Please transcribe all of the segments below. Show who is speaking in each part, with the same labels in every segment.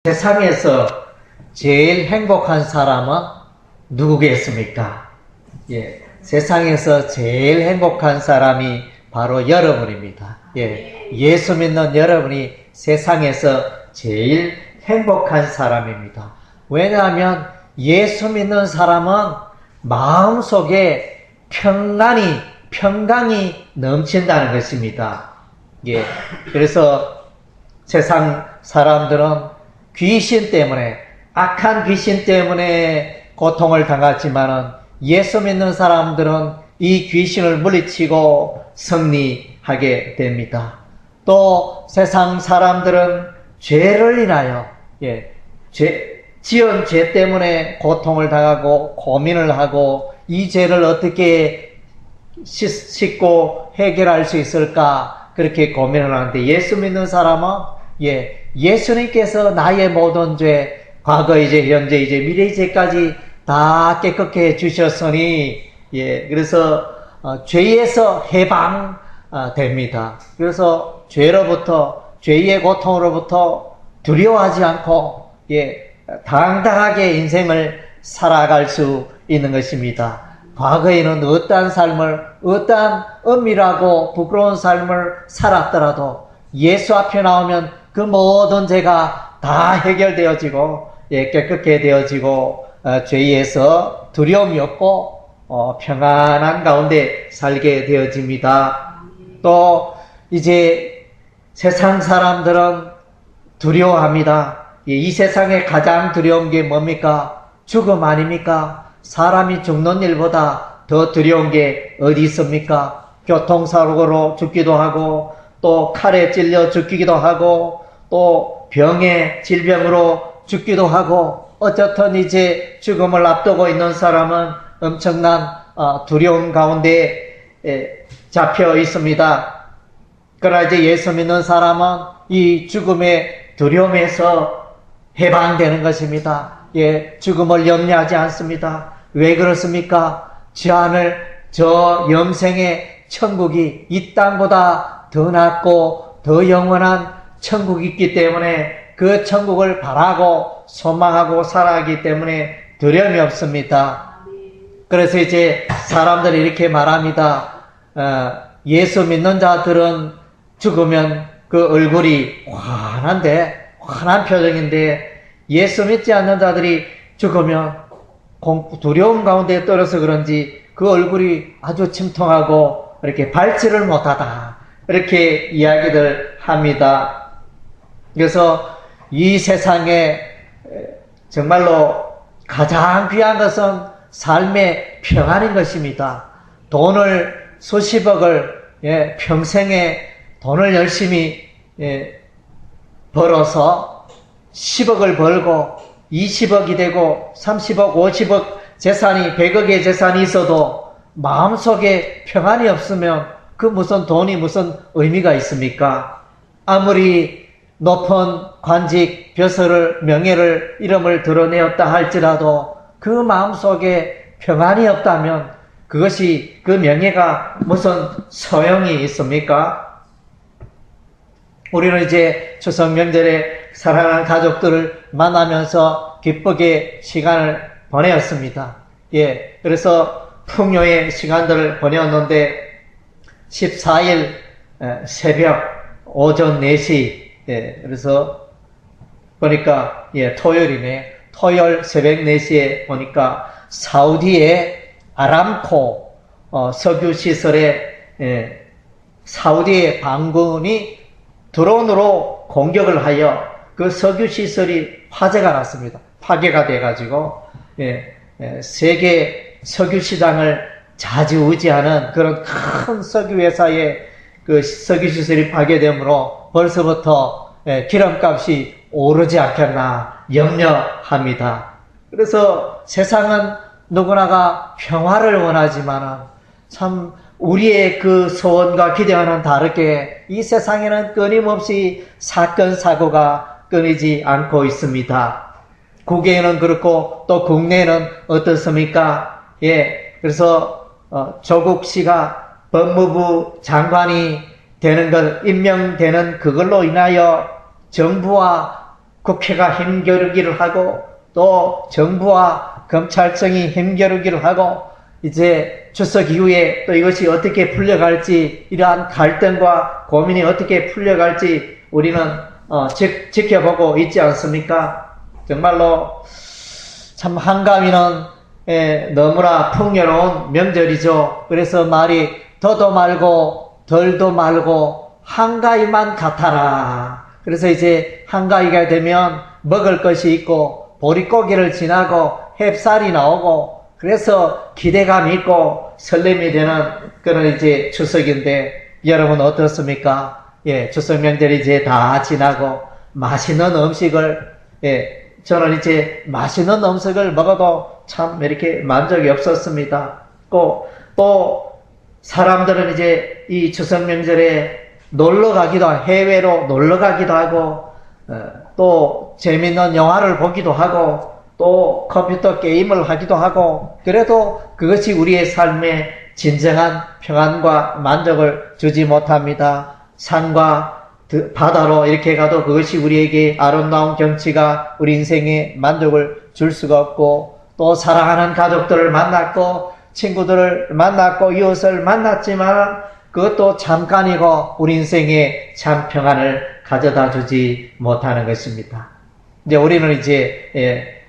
Speaker 1: 세상에서 제일 행복한 사람은 누구겠습니까? 세상에서 제일 행복한 사람이 바로 여러분입니다. 예수 믿는 여러분이 세상에서 제일 행복한 사람입니다. 왜냐하면 예수 믿는 사람은 마음속에 평강이 넘친다는 것입니다. 그래서 세상 사람들은 귀신 때문에, 악한 귀신 때문에 고통을 당하지만은 예수 믿는 사람들은 이 귀신을 물리치고 승리하게 됩니다. 또 세상 사람들은 죄를 인하여, 지은 죄 때문에 고통을 당하고 고민을 하고 이 죄를 어떻게 씻고 해결할 수 있을까 그렇게 고민을 하는데, 예수 믿는 사람은 예수님께서 나의 모든 죄, 과거 이제 현재 이제 미래 죄까지 다 깨끗게 해 주셨으니 그래서 죄에서 해방 됩니다. 그래서 죄의 고통으로부터 두려워하지 않고 당당하게 인생을 살아갈 수 있는 것입니다. 과거에는 어떠한 은밀하고 부끄러운 삶을 살았더라도 예수 앞에 나오면 그 모든 죄가 다 해결되어지고 깨끗게 되어지고 죄에서 두려움이 없고 평안한 가운데 살게 되어집니다. 또 이제 세상 사람들은 두려워합니다. 이 세상에 가장 두려운 게 뭡니까? 죽음 아닙니까? 사람이 죽는 일보다 더 두려운 게 어디 있습니까? 교통사고로 죽기도 하고 또 칼에 찔려 죽기도 하고 또 질병으로 죽기도 하고, 어쨌든 이제 죽음을 앞두고 있는 사람은 엄청난 두려움 가운데 잡혀 있습니다. 그러나 이제 예수 믿는 사람은 이 죽음의 두려움에서 해방되는 것입니다. 죽음을 염려하지 않습니다. 왜 그렇습니까? 저 영생의 천국이 이 땅보다 더 낫고 더 영원한 천국이 있기 때문에 그 천국을 바라고 소망하고 살아가기 때문에 두려움이 없습니다. 그래서 이제 사람들이 이렇게 말합니다. 예수 믿는 자들은 죽으면 그 얼굴이 환한 표정인데, 예수 믿지 않는 자들이 죽으면 두려움 가운데 떨어서 그런지 그 얼굴이 아주 침통하고 이렇게 밟지를 못하다, 이렇게 이야기들 합니다. 그래서 이 세상에 정말로 가장 귀한 것은 삶의 평안인 것입니다. 수십억을 평생에 돈을 열심히 벌어서 10억을 벌고 20억이 되고 30억, 50억 재산이, 100억의 재산이 있어도 마음속에 평안이 없으면 그 무슨 돈이 무슨 의미가 있습니까? 아무리 높은 관직, 벼슬을, 명예를, 이름을 드러내었다 할지라도 그 마음속에 평안이 없다면 그 명예가 무슨 소용이 있습니까? 우리는 이제 추석 명절에 사랑하는 가족들을 만나면서 기쁘게 시간을 보내었습니다. 그래서 풍요의 시간들을 보내었는데 14일 새벽 오전 4시, 그래서 보니까 토요일이네. 토요일 새벽 4시에 보니까 사우디의 아람코 석유 시설에 사우디의 반군이 드론으로 공격을 하여 그 석유 시설이 화재가 났습니다. 파괴가 돼가지고 세계 석유 시장을 좌지우지하는 그런 큰 석유 회사의 그 석유 시설이 파괴되므로 벌써부터 기름값이 오르지 않겠나 염려합니다. 그래서 세상은 누구나가 평화를 원하지만은 참 우리의 그 소원과 기대와는 다르게 이 세상에는 끊임없이 사건 사고가 끊이지 않고 있습니다. 국외에는 그렇고 또 국내에는 어떻습니까? 그래서 조국 씨가 법무부 장관이 되는 것, 임명되는 그걸로 인하여 정부와 국회가 힘겨루기를 하고 또 정부와 검찰청이 힘겨루기를 하고 이제 추석 이후에 또 이것이 어떻게 풀려갈지 이러한 갈등과 고민이 어떻게 풀려갈지 우리는 지켜보고 있지 않습니까? 정말로 참 한가위는 너무나 풍요로운 명절이죠. 그래서 말이 더도 말고 덜도 말고 한가위만 같아라. 그래서 이제 한가위가 되면 먹을 것이 있고 보릿고개를 지나고 햅쌀이 나오고 그래서 기대감이 있고 설렘이 되는 그런 이제 추석인데 여러분 어떻습니까? 예, 추석 명절이 이제 다 지나고 맛있는 음식을 저는 이제 맛있는 음식을 먹어도 참 이렇게 만족이 없었습니다. 또 사람들은 이제 이 추석 명절에 놀러 가기도 하고 해외로 놀러 가기도 하고 또 재밌는 영화를 보기도 하고 또 컴퓨터 게임을 하기도 하고 그래도 그것이 우리의 삶에 진정한 평안과 만족을 주지 못합니다. 산과 바다로 이렇게 가도 그것이 우리에게 아름다운 경치가 우리 인생에 만족을 줄 수가 없고 또 사랑하는 가족들을 만났고 친구들을 만났고 이웃을 만났지만 그것도 잠깐이고 우리 인생에 참 평안을 가져다 주지 못하는 것입니다. 이제 우리는 이제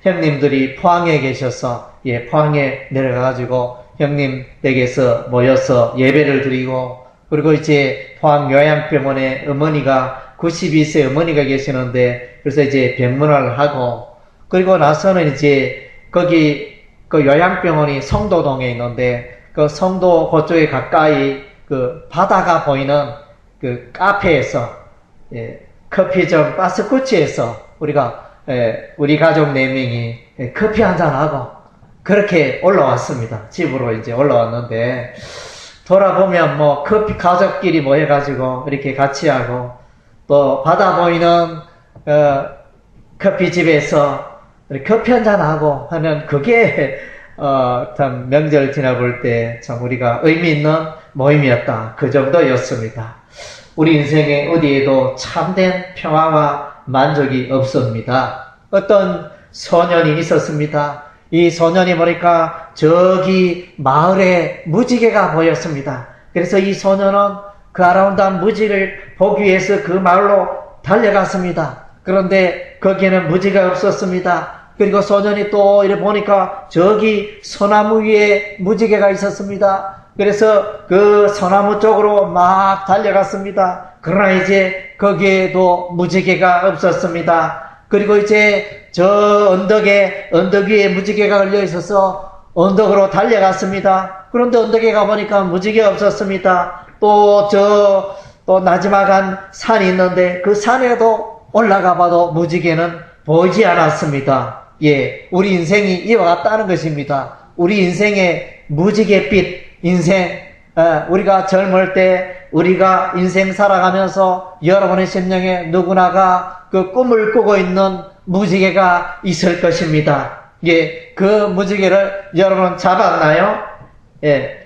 Speaker 1: 형님들이 포항에 계셔서 포항에 내려가가지고 형님 댁에서 모여서 예배를 드리고 그리고 이제 포항 요양병원에 어머니가 92세 어머니가 계시는데 그래서 이제 병문안을 하고 그리고 나서는 이제 거기 그 요양병원이 성도동에 있는데 그 성도 그쪽에 가까이 그 바다가 보이는 그 카페에서 커피점 바스쿠치에서 우리가 우리 가족 4명이 커피 한잔하고 그렇게 올라왔습니다. 집으로 이제 올라왔는데 돌아보면 뭐 커피 가족끼리 모여가지고 이렇게 같이 하고 또 바다 보이는 커피집에서 커피 한잔하고 하는 그게 참 명절 지나볼 때 참 우리가 의미 있는 모임이었다. 그 정도였습니다. 우리 인생에 어디에도 참된 평화와 만족이 없습니다. 어떤 소년이 있었습니다. 이 소년이 보니까 저기 마을에 무지개가 보였습니다. 그래서 이 소년은 그 아름다운 무지개를 보기 위해서 그 마을로 달려갔습니다. 그런데 거기에는 무지개가 없었습니다. 그리고 소년이 또 이래 보니까 저기 소나무 위에 무지개가 있었습니다. 그래서 그 소나무 쪽으로 막 달려갔습니다. 그러나 이제 거기에도 무지개가 없었습니다. 그리고 이제 저 언덕 위에 무지개가 걸려 있어서 언덕으로 달려갔습니다. 그런데 언덕에 가보니까 무지개가 없었습니다. 또 나지막한 산이 있는데 그 산에도 올라가 봐도 무지개는 보이지 않았습니다. 우리 인생이 이와 같다는 것입니다. 우리 인생의 무지갯빛 인생, 우리가 젊을 때 우리가 인생 살아가면서 여러분의 심령에 누구나가 그 꿈을 꾸고 있는 무지개가 있을 것입니다. 그 무지개를 여러분 잡았나요?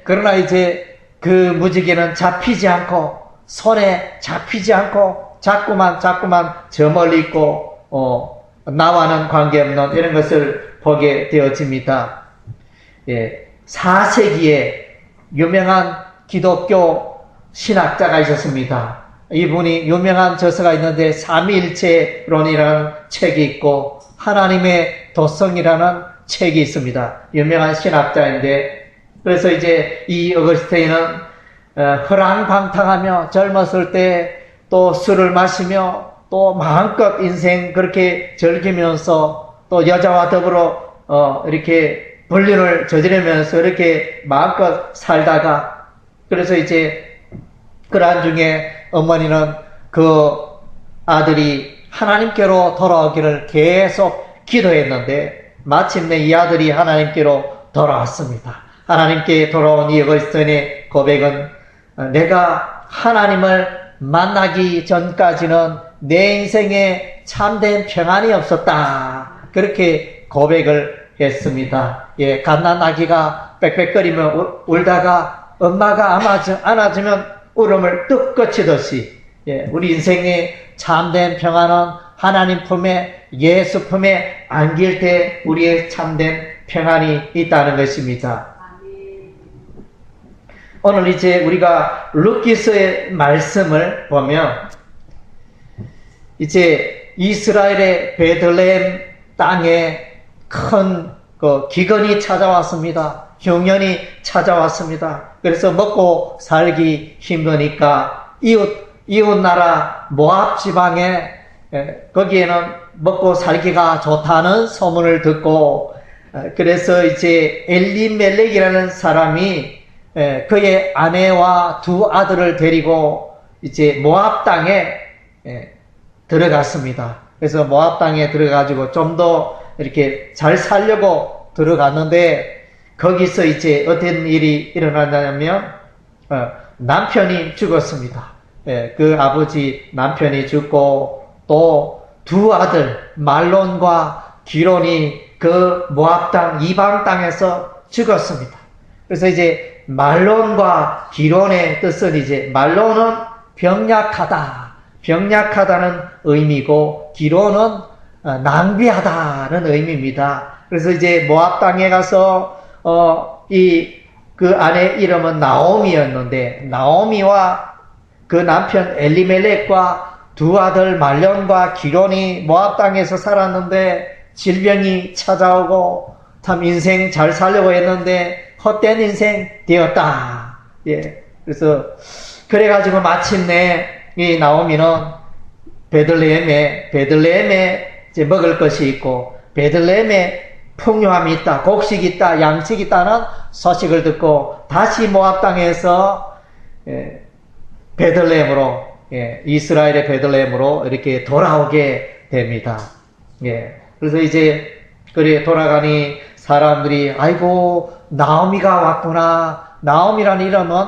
Speaker 1: 그러나 이제 그 무지개는 잡히지 않고 손에 잡히지 않고 자꾸만 저 멀리 있고 나와는 관계없는 이런 것을 보게 되어집니다. 4세기에 유명한 기독교 신학자가 있었습니다. 이분이 유명한 저서가 있는데 삼위일체론이라는 책이 있고 하나님의 도성이라는 책이 있습니다. 유명한 신학자인데 그래서 이제 이 어거스틴은 허랑방탕하며 젊었을 때 또 술을 마시며 또 마음껏 인생 그렇게 즐기면서 또 여자와 더불어 이렇게 불륜을 저지르면서 이렇게 마음껏 살다가 그래서 이제 그러한 중에 어머니는 그 아들이 하나님께로 돌아오기를 계속 기도했는데 마침내 이 아들이 하나님께로 돌아왔습니다. 하나님께 돌아온 이 어거스틴의 고백은 내가 하나님을 만나기 전까지는 내 인생에 참된 평안이 없었다. 그렇게 고백을 했습니다. 갓난아기가 빽빽거리며 울다가 엄마가 안아주면 울음을 뚝 그치듯이 우리 인생에 참된 평안은 하나님 품에, 예수 품에 안길 때 우리의 참된 평안이 있다는 것입니다. 오늘 이제 우리가 룻기서의 말씀을 보면 이제 이스라엘의 베들레헴 땅에 큰 기근이 찾아왔습니다. 흉년이 찾아왔습니다. 그래서 먹고 살기 힘드니까 이웃 나라 모압 지방에 거기에는 먹고 살기가 좋다는 소문을 듣고 그래서 이제 엘리멜렉이라는 사람이 그의 아내와 두 아들을 데리고 이제 모압 땅에 들어갔습니다. 그래서 모압 땅에 들어가지고 좀 더 이렇게 잘 살려고 들어갔는데 거기서 이제 어떤 일이 일어났냐면 남편이 죽었습니다. 그 아버지 남편이 죽고 또 두 아들 말론과 기론이 그 모압 땅 이방 땅에서 죽었습니다. 그래서 이제 말론과 기론의 뜻은 이제 말론은 병약하다는 의미고 기론은 낭비하다는 의미입니다. 그래서 이제 모압 땅에 가서 그 아내 이름은 나오미였는데 나오미와 그 남편 엘리멜렉과 두 아들 말론과 기론이 모압 땅에서 살았는데 질병이 찾아오고 참 인생 잘 살려고 했는데 헛된 인생 되었다. 그래서 그래가지고 마침내 이 나오미는 베들레헴에 이제 먹을 것이 있고 베들레헴에 풍요함이 있다, 곡식이 있다, 양식이 있다는 소식을 듣고 다시 모압 땅에서 베들레헴으로 이스라엘의 베들레헴으로 이렇게 돌아오게 됩니다. 그래서 이제 그래 돌아가니 사람들이 아이고 나오미가 왔구나. 나오미라는 이름은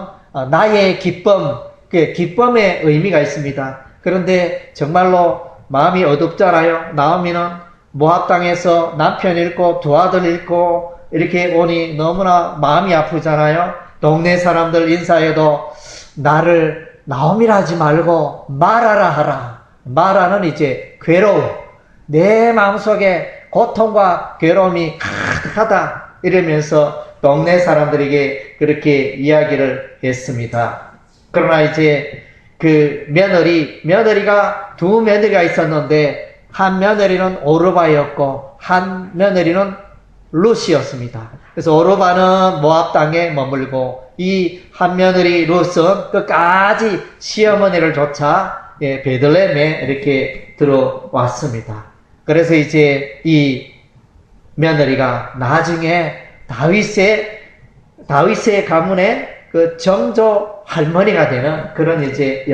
Speaker 1: 나의 기쁨, 기쁨의 의미가 있습니다. 그런데 정말로 마음이 어둡잖아요. 나오미는 모압 땅에서 남편 잃고 두 아들 잃고 이렇게 오니 너무나 마음이 아프잖아요. 동네 사람들 인사해도 나를 나오미라 하지 말고 마라라 하라. 마라는 이제 괴로움. 내 마음속에 고통과 괴로움이 가득하다. 이러면서 동네 사람들에게 그렇게 이야기를 했습니다. 그러나 이제 그 며느리가 두 며느리가 있었는데 한 며느리는 오르바였고 한 며느리는 룻이었습니다. 그래서 오르바는 모압 땅에 머물고 이 한 며느리 룻은 끝까지 시어머니를 쫓아 베들레헴에 이렇게 들어왔습니다. 그래서 이제 이 며느리가 나중에 다윗의 가문의 그 정조 할머니가 되는 그런 이제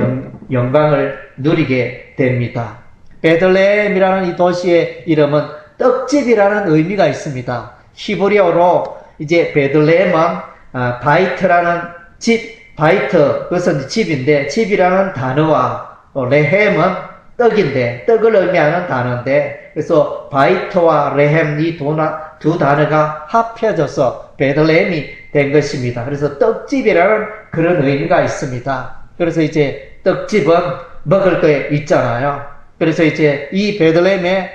Speaker 1: 영광을 누리게 됩니다. 베들레헴이라는 이 도시의 이름은 떡집이라는 의미가 있습니다. 히브리어로 이제 베들레헴은 바이트라는 바이트, 그것은 집인데, 집이라는 단어와 레헴은 떡인데, 떡을 의미하는 단어인데, 그래서 바이트와 레헴 이 두 단어가 합해져서 베들레헴이 된 것입니다. 그래서 떡집이라는 그런 의미가 있습니다. 그래서 이제 떡집은 먹을 거 있잖아요. 그래서 이제 이 베들레헴은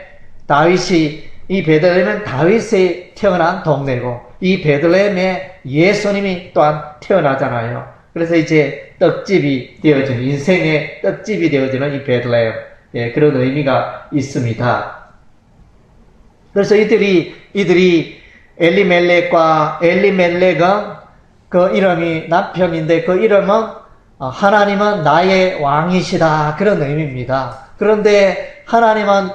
Speaker 1: 다윗이 태어난 동네고, 이 베들레헴에 예수님이 또한 태어나잖아요. 그래서 이제 떡집이 되어지는, 인생의 떡집이 되어지는 이 베들레헴, 그런 의미가 있습니다. 그래서 이들이 엘리멜렉은 그 이름이 남편인데 그 이름은 하나님은 나의 왕이시다, 그런 의미입니다. 그런데 하나님은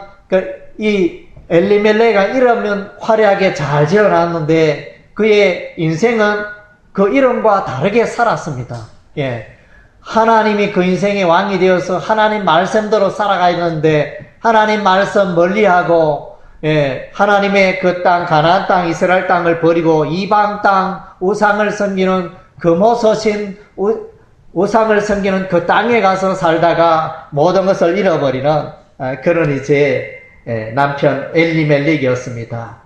Speaker 1: 이 엘리멜렉은 이름은 화려하게 잘 지어놨는데 그의 인생은 그 이름과 다르게 살았습니다. 하나님이 그 인생의 왕이 되어서 하나님 말씀대로 살아가는데 하나님 말씀 멀리하고 하나님의 그 땅, 가나안 땅, 이스라엘 땅을 버리고 이방 땅, 우상을 섬기는 금호소신 우상을 섬기는 그 땅에 가서 살다가 모든 것을 잃어버리는 그런 이제 남편 엘리멜렉이었습니다.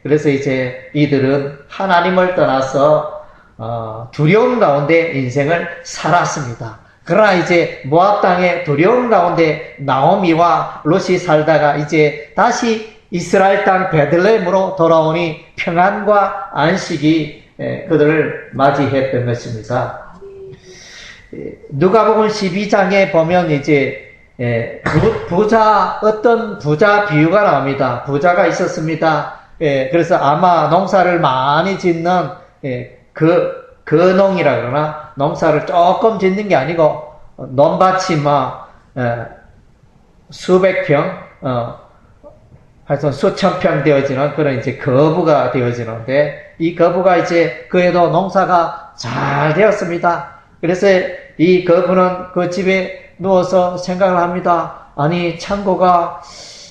Speaker 1: 그래서 이제 이들은 하나님을 떠나서 두려움 가운데 인생을 살았습니다. 그러나 이제 모압 땅의 두려움 가운데 나오미와 롯이 살다가 이제 다시 이스라엘 땅 베들레헴으로 돌아오니 평안과 안식이 그들을 맞이했던 것입니다. 누가복음 12장에 보면 이제 어떤 부자 비유가 나옵니다. 부자가 있었습니다. 그래서 아마 농사를 많이 짓는 근농이라 그러나 농사를 조금 짓는 게 아니고 논밭이 수백 평, 하여튼 수천 평 되어지는 그런 이제 거부가 되어지는데 이 거부가 이제 그에도 농사가 잘 되었습니다. 그래서 이 거부는 그 집에 누워서 생각을 합니다. 아니 창고가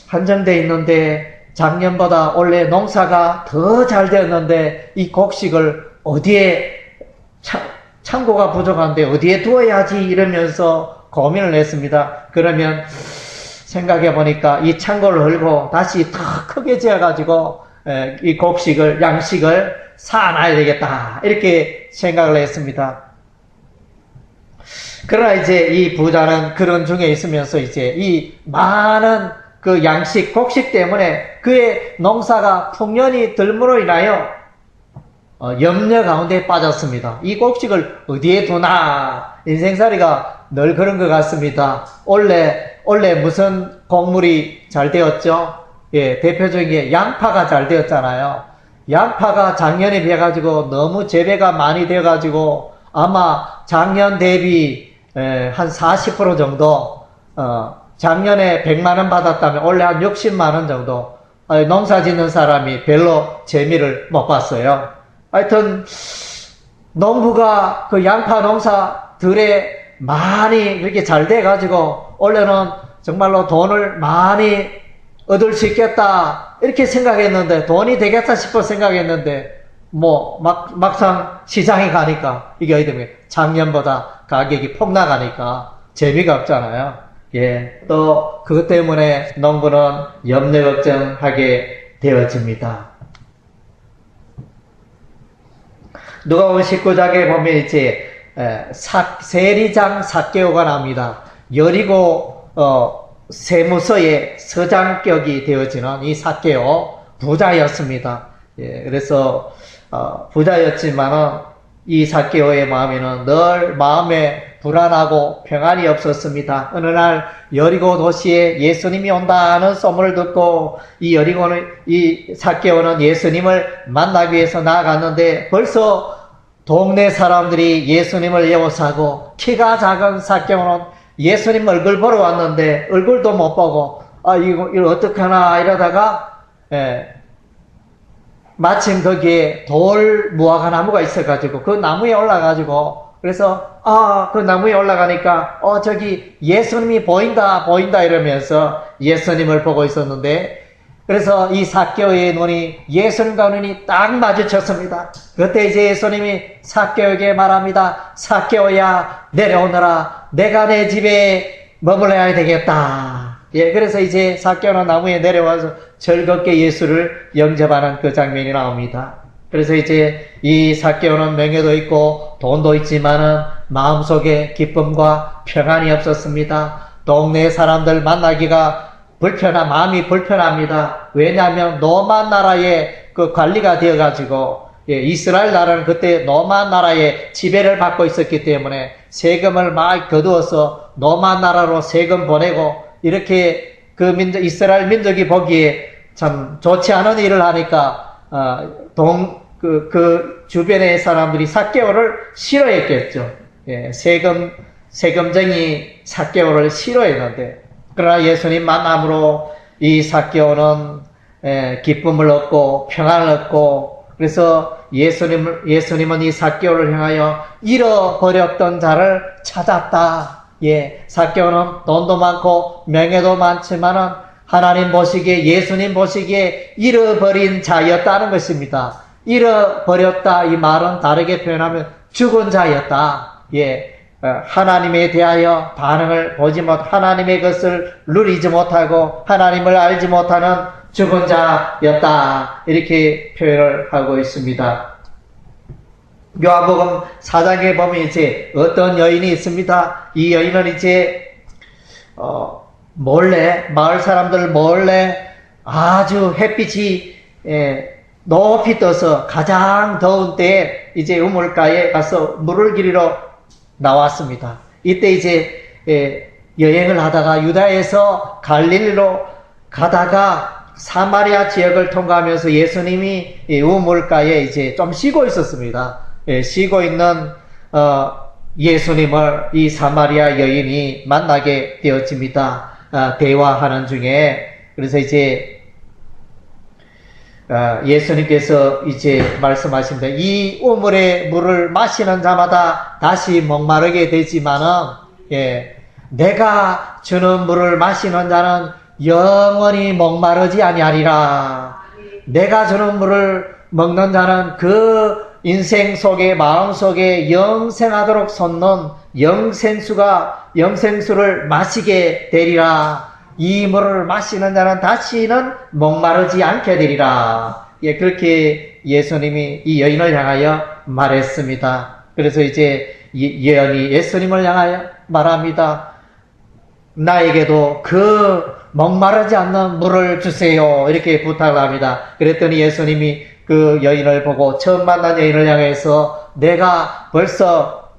Speaker 1: 한정되어 있는데 작년보다 올해 농사가 더 잘 되었는데 이 곡식을 어디에 창고가 부족한데 어디에 두어야지 이러면서 고민을 했습니다. 그러면 생각해 보니까 이 창고를 헐고 다시 더 크게 지어가지고 이 곡식을 양식을 사놔야 되겠다 이렇게 생각을 했습니다. 그러나 이제 이 부자는 그런 중에 있으면서 이제 이 많은 그 양식, 곡식 때문에 그의 농사가 풍년이 들므로 인하여 염려 가운데 빠졌습니다. 이 곡식을 어디에 두나 인생살이가 늘 그런 것 같습니다. 올해 무슨 곡물이 잘 되었죠? 대표적인 게 양파가 잘 되었잖아요. 양파가 작년에 비해가지고 너무 재배가 많이 되어가지고 아마 작년 대비 한 40% 정도 작년에 100만원 받았다면 올해 한 60만원 정도 농사 짓는 사람이 별로 재미를 못 봤어요. 하여튼 농부가 그 양파 농사들에 많이 그렇게 잘 돼가지고 올해는 정말로 돈을 많이 얻을 수 있겠다 이렇게 생각했는데 돈이 되겠다 싶어 생각했는데 막상 시장에 가니까 이게 어떻게 작년보다 가격이 폭락하니까 재미가 없잖아요. 또 그것 때문에 농부는 염려 걱정하게 되어집니다. 누가복음 19장에 보면 이제 세리장 삭개오가 나옵니다. 여리고 세무서의 서장격이 되어지는 이 삭개오 부자였습니다. 그래서 부자였지만은 이 삭개오의 마음에는 늘 마음에 불안하고 평안이 없었습니다. 어느 날 여리고 도시에 예수님이 온다는 소문을 듣고 이 삭개오는 예수님을 만나기 위해서 나아갔는데 벌써 동네 사람들이 예수님을 예워사고 키가 작은 삭개오는 예수님 얼굴 보러 왔는데 얼굴도 못 보고 이거 어떡하나 이러다가 마침 거기에 돌 무화과 나무가 있어가지고 그 나무에 올라가지고 그래서 그 나무에 올라가니까 저기 예수님이 보인다 이러면서 예수님을 보고 있었는데 그래서 이 삭개오의 눈이 예수님과 눈이 딱 마주쳤습니다. 그때 이제 예수님이 삭개오에게 말합니다. 삭개오야 내려오너라. 내가 내 집에 머물러야 되겠다. 그래서 이제 삭개오는 나무에 내려와서 즐겁게 예수를 영접하는 그 장면이 나옵니다. 그래서 이제 이 삭개오는 명예도 있고 돈도 있지만은 마음속에 기쁨과 평안이 없었습니다. 동네 사람들 만나기가 마음이 불편합니다. 왜냐하면 로마 나라의 그 관리가 되어가지고 이스라엘 나라는 그때 로마 나라의 지배를 받고 있었기 때문에 세금을 막 거두어서 로마 나라로 세금 보내고 이렇게 이스라엘 민족이 보기에 참 좋지 않은 일을 하니까 그 주변의 사람들이 삭개오를 싫어했겠죠. 세금쟁이 삭개오를 싫어했는데 그러나 예수님 만남으로 이 삭개오는 기쁨을 얻고 평안을 얻고 그래서 예수님은 이 삭개오를 향하여 잃어버렸던 자를 찾았다. 삭개오는 돈도 많고 명예도 많지만은 하나님 보시기에 예수님 보시기에 잃어버린 자였다는 것입니다. 잃어버렸다 이 말은 다르게 표현하면 죽은 자였다. 하나님에 대하여 반응을 보지 하나님의 것을 누리지 못하고 하나님을 알지 못하는 죽은 자였다. 이렇게 표현을 하고 있습니다. 요한복음 4장에 보면 이제 어떤 여인이 있습니다. 이 여인은 이제 몰래, 마을 사람들 몰래 아주 햇빛이 높이 떠서 가장 더운 때에 이제 우물가에 가서 물을 기르러 나왔습니다. 이때 이제 여행을 하다가 유다에서 갈릴리로 가다가 사마리아 지역을 통과하면서 예수님이 우물가에 이제 좀 쉬고 있었습니다. 쉬고 있는 예수님을 이 사마리아 여인이 만나게 되었습니다. 대화하는 중에. 그래서 이제 예수님께서 이제 말씀하십니다. 이 우물의 물을 마시는 자마다 다시 목마르게 되지만은, 내가 주는 물을 마시는 자는 영원히 목마르지 아니하리라. 내가 주는 물을 먹는 자는 그 인생 속에, 마음 속에 영생하도록 솟는 영생수를 마시게 되리라. 이 물을 마시는 자는 다시는 목마르지 않게 되리라. 그렇게 예수님이 이 여인을 향하여 말했습니다. 그래서 이제 여인이 예수님을 향하여 말합니다. 나에게도 그 목마르지 않는 물을 주세요. 이렇게 부탁을 합니다. 그랬더니 예수님이 그 여인을 보고, 처음 만난 여인을 향해서 내가 벌써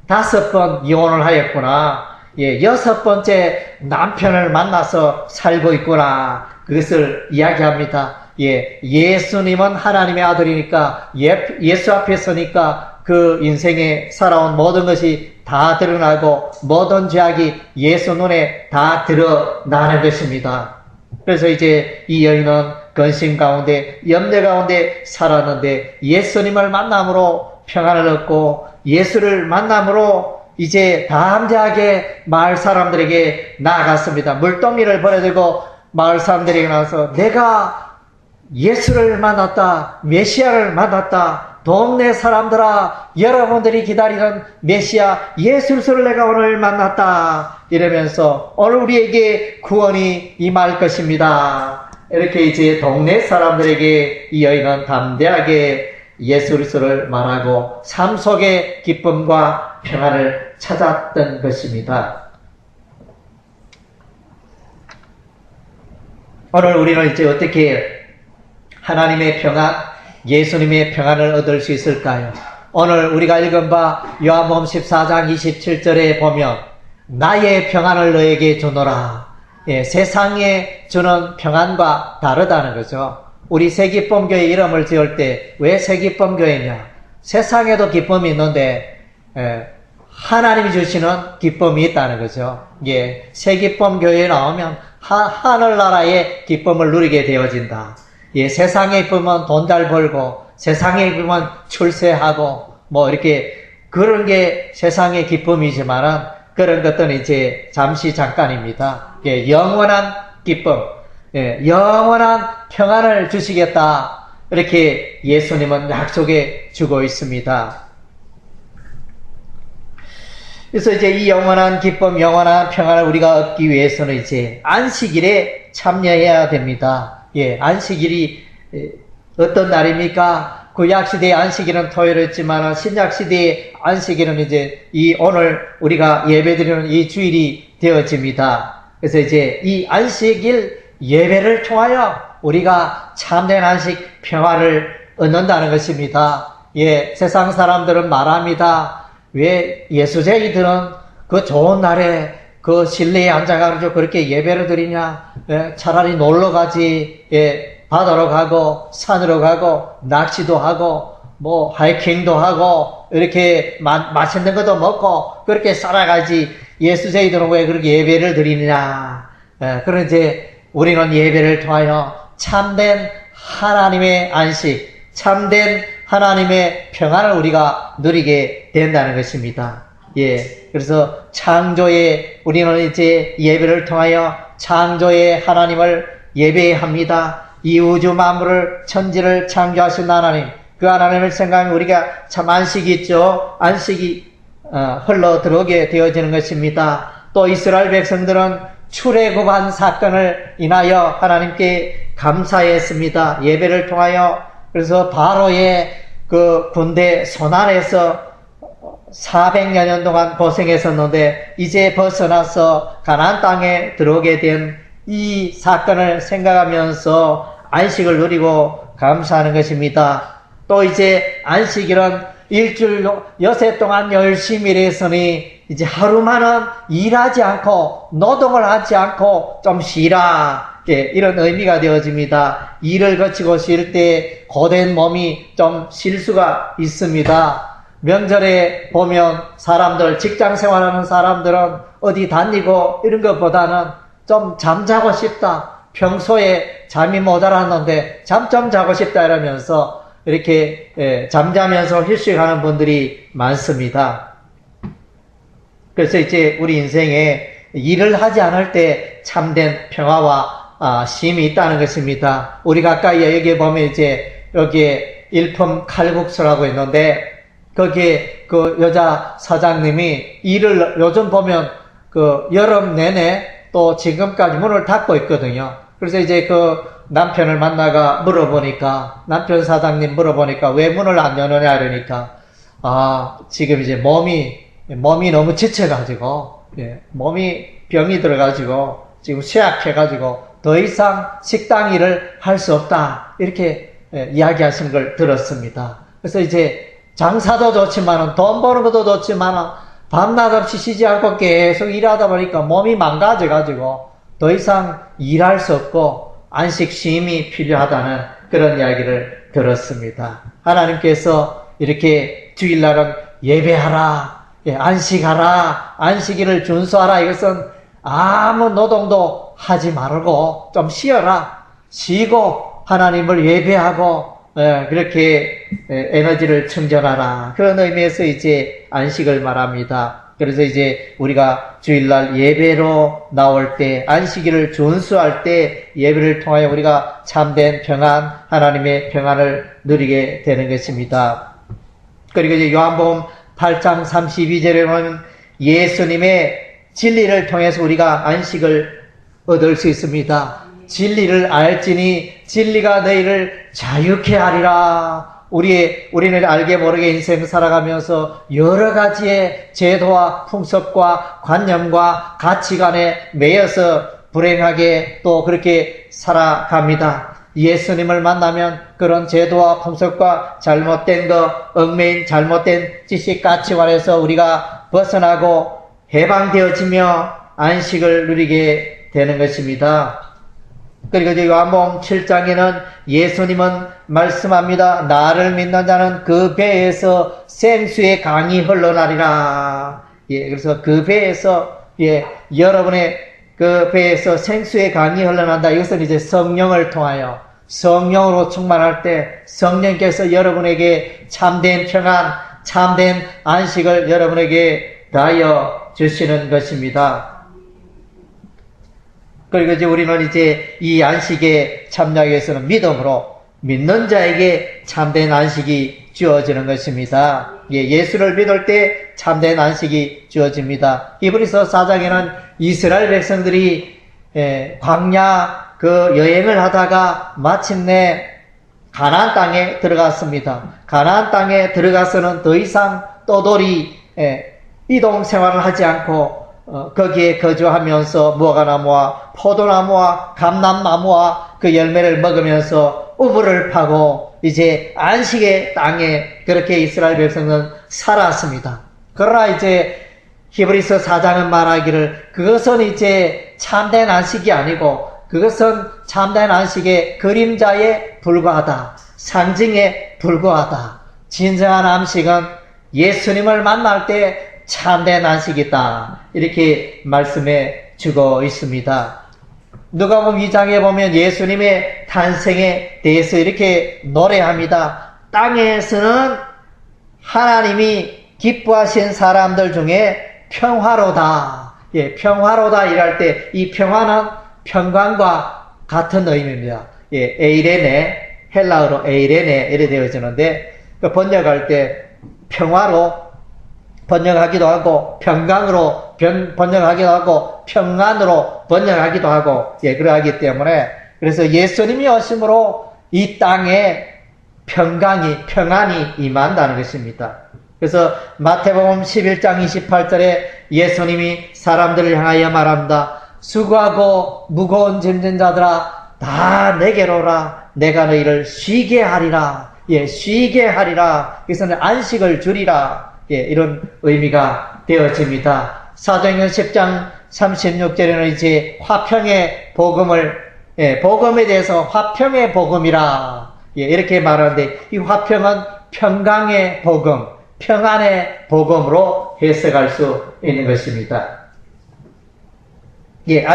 Speaker 1: 5번 이혼을 하였구나. 6번째 남편을 만나서 살고 있구나. 그것을 이야기합니다. 예수님은 하나님의 아들이니까, 예수 앞에 서니까 그 인생에 살아온 모든 것이 다 드러나고 모든 죄악이 예수 눈에 다 드러나는 것입니다. 그래서 이제 이 여인은 근심 가운데, 염려 가운데 살았는데 예수님을 만남으로 평안을 얻고, 예수를 만남으로 이제 담대하게 마을 사람들에게 나아갔습니다. 물동이를 버려들고 마을 사람들에게 나와서 내가 예수를 만났다, 메시아를 만났다, 동네 사람들아, 여러분들이 기다리는 메시아 예수를 내가 오늘 만났다, 이러면서 오늘 우리에게 구원이 임할 것입니다. 이렇게 이제 동네 사람들에게 이 여인은 담대하게 예수 그리스도를 말하고 삶 속의 기쁨과 평안을 찾았던 것입니다. 오늘 우리는 이제 어떻게 하나님의 평안, 예수님의 평안을 얻을 수 있을까요? 오늘 우리가 읽은 바 요한복음 14장 27절에 보면 나의 평안을 너에게 주노라. 세상에 주는 평안과 다르다는 거죠. 우리 새기쁨교회 이름을 지을 때 왜 새기쁨교회냐? 세상에도 기쁨이 있는데 하나님이 주시는 기쁨이 있다는 거죠. 새기쁨교회에 나오면 하늘나라의 기쁨을 누리게 되어진다. 세상의 기쁨은 돈 잘 벌고, 세상의 기쁨은 출세하고, 이렇게 그런 게 세상의 기쁨이지만은 그런 것들은 이제 잠시 잠깐입니다. 영원한 기쁨, 영원한 평안을 주시겠다. 이렇게 예수님은 약속해 주고 있습니다. 그래서 이제 이 영원한 기쁨, 영원한 평안을 우리가 얻기 위해서는 이제 안식일에 참여해야 됩니다. 안식일이 어떤 날입니까? 구약시대의 안식일은 토요일이었지만 신약시대의 안식일은 이제 오늘 우리가 예배드리는 이 주일이 되어집니다. 그래서 이제 이 안식일 예배를 통하여 우리가 참된 안식 평화를 얻는다는 것입니다. 세상 사람들은 말합니다. 왜 예수쟁이들은 그 좋은 날에 그 실내에 앉아가지고 그렇게 예배를 드리냐? 차라리 놀러 가지. 바다로 가고 산으로 가고 낚시도 하고 하이킹도 하고 이렇게 맛있는 것도 먹고 그렇게 살아가지. 예수쟁이들은 왜 그렇게 예배를 드리느냐? 그런 이제 우리는 예배를 통하여 참된 하나님의 안식, 참된 하나님의 평안을 우리가 누리게 된다는 것입니다. 그래서 우리는 이제 예배를 통하여 창조의 하나님을 예배합니다. 이 우주 만물을, 천지를 창조하신 하나님, 그 하나님을 생각하면 우리가 참 안식이 있죠. 안식이 흘러 들어오게 되어지는 것입니다. 또 이스라엘 백성들은 출애굽한 사건을 인하여 하나님께 감사했습니다. 예배를 통하여. 그래서 바로의 그 군대 손안에서 400여 년 동안 고생했었는데 이제 벗어나서 가나안 땅에 들어오게 된 이 사건을 생각하면서 안식을 누리고 감사하는 것입니다. 또 이제 안식일은 일주일 여세 동안 열심히 일했으니 이제 하루만은 일하지 않고 노동을 하지 않고 좀 쉬라, 이런 의미가 되어집니다. 일을 거치고 쉴 때 고된 몸이 좀 쉴 수가 있습니다. 명절에 보면 사람들, 직장 생활하는 사람들은 어디 다니고 이런 것보다는 좀 잠자고 싶다, 평소에 잠이 모자랐는데 잠 좀 자고 싶다 이러면서 이렇게 잠자면서 휴식하는 분들이 많습니다. 그래서 이제 우리 인생에 일을 하지 않을 때 참된 평화와 쉼이 있다는 것입니다. 우리 가까이에 여기 보면 이제 여기에 일품 칼국수라고 있는데 거기에 그 여자 사장님이 일을 요즘 보면 그 여름 내내 또 지금까지 문을 닫고 있거든요. 그래서 이제 그 남편을 만나가 물어보니까, 남편 사장님 물어보니까 왜 문을 안 여느냐 이러니까, 지금 이제 몸이 너무 지쳐가지고, 몸이 병이 들어가지고, 지금 쇠약해가지고, 더 이상 식당 일을 할 수 없다. 이렇게 이야기하신 걸 들었습니다. 그래서 이제 장사도 좋지만은, 돈 버는 것도 좋지만은, 밤낮 없이 쉬지 않고 계속 일하다 보니까 몸이 망가져가지고, 더 이상 일할 수 없고, 안식 쉼이 필요하다는 그런 이야기를 들었습니다. 하나님께서 이렇게 주일날은 예배하라, 안식하라, 안식일을 준수하라, 이것은 아무 노동도 하지 말고 좀 쉬어라, 쉬고 하나님을 예배하고 그렇게 에너지를 충전하라, 그런 의미에서 이제 안식을 말합니다. 그래서 이제 우리가 주일날 예배로 나올 때, 안식일을 준수할 때 예배를 통하여 우리가 참된 평안, 하나님의 평안을 누리게 되는 것입니다. 그리고 이제 요한복음 8장 32절에 보면 예수님의 진리를 통해서 우리가 안식을 얻을 수 있습니다. 진리를 알지니 진리가 너희를 자유케 하리라. 우리는 알게 모르게 인생 살아가면서 여러 가지의 제도와 풍습과 관념과 가치관에 매여서 불행하게 또 그렇게 살아갑니다. 예수님을 만나면 그런 제도와 풍습과 잘못된 얽매인 잘못된 지식 가치관에서 우리가 벗어나고 해방되어지며 안식을 누리게 되는 것입니다. 그리고 이제 요한복음 7장에는 예수님은 말씀합니다. 나를 믿는 자는 그 배에서 생수의 강이 흘러나리라. 그래서 그 배에서, 여러분의 그 배에서 생수의 강이 흘러난다. 이것은 이제 성령을 통하여, 성령으로 충만할 때 성령께서 여러분에게 참된 평안, 참된 안식을 여러분에게 다하여 주시는 것입니다. 그리고 이제 우리는 이제 이 안식에 참여하기 위해서는 믿음으로 믿는 자에게 참된 안식이 주어지는 것입니다. 예수를 믿을 때 참된 안식이 주어집니다. 히브리서 4장에는 이스라엘 백성들이 광야 그 여행을 하다가 마침내 가나안 땅에 들어갔습니다. 가나안 땅에 들어가서는 더 이상 떠돌이 이동 생활을 하지 않고 거기에 거주하면서 무화과나무와 포도나무와 감람나무와 그 열매를 먹으면서 우물을 파고 이제 안식의 땅에 그렇게 이스라엘 백성은 살았습니다. 그러나 이제 히브리서 4장은 말하기를 그것은 이제 참된 안식이 아니고 그것은 참된 안식의 그림자에 불과하다. 상징에 불과하다. 진정한 안식은 예수님을 만날 때 참된 안식이다. 이렇게 말씀해 주고 있습니다. 누가복음 2장에 보면 예수님의 탄생에 대해서 이렇게 노래합니다. 땅에서는 하나님이 기뻐하신 사람들 중에 평화로다. 평화로다 이럴 때 이 평화는 평강과 같은 의미입니다. 에이레네, 헬라어로 에이레네 이래 되어지는데 그 번역할 때 평화로 번역하기도 하고 평강으로 번역하기도 하고 평안으로 번역하기도 하고 그러하기 때문에 그래서 예수님이 오심으로 이 땅에 평안이 임한다는 것입니다. 그래서 마태복음 11장 28절에 예수님이 사람들을 향하여 말합니다. 수고하고 무거운 짐진 자들아 다 내게로 오라. 내가 너희를 쉬게 하리라. 예, 쉬게 하리라. 그래서는 안식을 주리라. 예, 이런 의미가 되어집니다. 사도행전 10장 36절에는 이제 화평의 복음을, 예, 복음에 대해서 화평의 복음이라. 예, 이렇게 말하는데 이 화평은 평강의 복음, 평안의 복음으로 해석할 수 있는 것입니다. 예,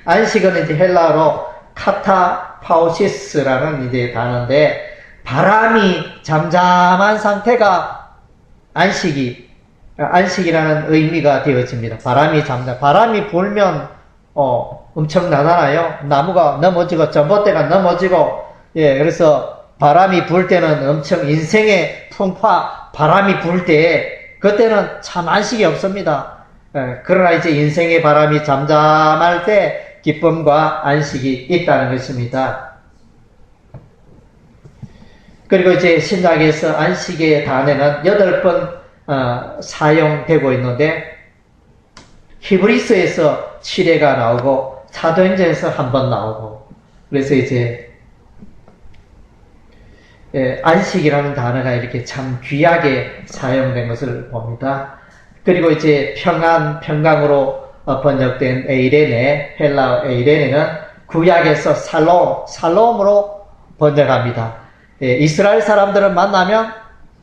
Speaker 1: 안식은 이제 헬라어로 카타파오시스라는 이제 단어인데 바람이 잠잠한 상태가 안식이라는 의미가 되어집니다. 바람이 불면 엄청나잖아요. 나무가 넘어지고 전봇대가 넘어지고, 예, 그래서 바람이 불 때는 엄청 인생의 풍파, 바람이 불 때 그때는 참 안식이 없습니다. 예, 그러나 이제 인생의 바람이 잠잠할 때 기쁨과 안식이 있다는 것입니다. 그리고 이제 신약에서 안식의 단어는 8번 사용되고 있는데 히브리서에서 7회가 나오고 사도행전에서 1번 나오고, 그래서 이제 안식이라는 단어가 이렇게 참 귀하게 사용된 것을 봅니다. 그리고 이제 평강으로 번역된 에이레네, 헬라어 에이레네는 구약에서 살롬으로 번역합니다. 예, 이스라엘 사람들을 만나면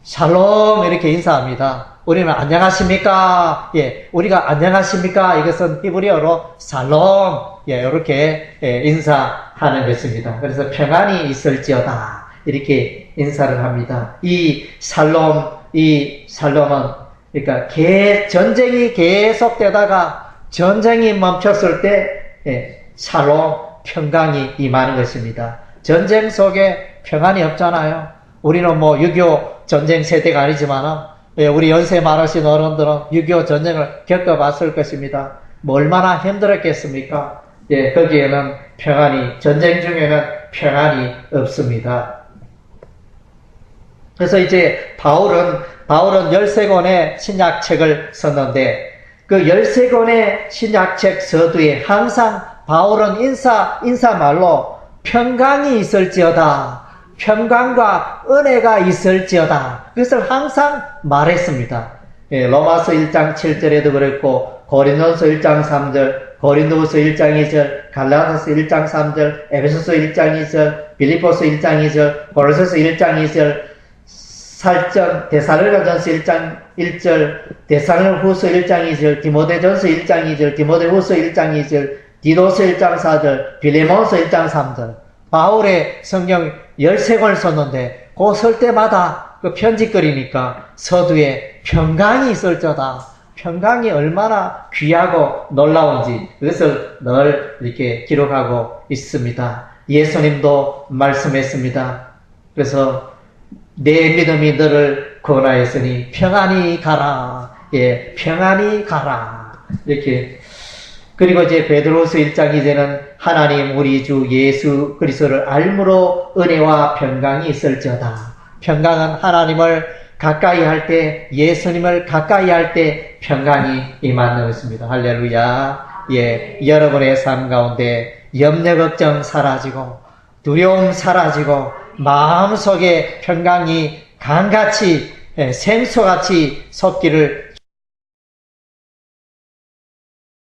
Speaker 1: 샬롬 이렇게 인사합니다. 우리는 안녕하십니까? 예, 우리가 안녕하십니까? 이것은 히브리어로 살롬, 예, 이렇게 인사하는 것입니다. 그래서 평안이 있을지어다 이렇게 인사를 합니다. 이 살롬은 그러니까 전쟁이 계속되다가 전쟁이 멈췄을 때 샬롬, 평강이 임하는 것입니다. 전쟁 속에 평안이 없잖아요. 우리는 뭐 6.25 전쟁 세대가 아니지만 우리 연세 많으신 어른들은 6.25 전쟁을 겪어봤을 것입니다. 뭐 얼마나 힘들었겠습니까? 예, 거기에는 전쟁 중에는 평안이 없습니다. 그래서 이제 바울은 13권의 신약책을 썼는데 그 13권의 신약책 서두에 항상 바울은 인사말로 평강이 있을지어다, 평강과 은혜가 있을지어다, 그것을 항상 말했습니다. 예, 로마서 1장 7절에도 그랬고 고린도서 1장 3절, 고린도서 1장 2절, 갈라디아서 1장 3절, 에베소서 1장 2절, 빌립보서 1장 2절, 고린도서 1장 2절, 살전 데살로니가전서 1장 1절, 데살로니가후서 1장 2절, 디모데전서 1장 2절, 디모데후서 1장 2절, 디도서 1장 4절, 빌레몬서 1장 3절. 바울의 성경 13권을 썼는데 그 쓸 때마다 그 편집거리니까 서두에 평강이 있을지어다, 평강이 얼마나 귀하고 놀라운지 그것을 늘 이렇게 기록하고 있습니다. 예수님도 말씀했습니다. 그래서 내 믿음이 너를 구원하였으니 평안히 가라. 예, 평안히 가라. 이렇게. 그리고 이제 베드로서 1장 이제는 하나님 우리 주 예수 그리스도를 알므로 은혜와 평강이 있을지어다. 평강은 하나님을 가까이 할 때, 예수님을 가까이 할 때 평강이 임하는 것입니다. 할렐루야. 예, 여러분의 삶 가운데 염려 걱정 사라지고 두려움 사라지고 마음속에 평강이 강같이 샘소같이 솟기를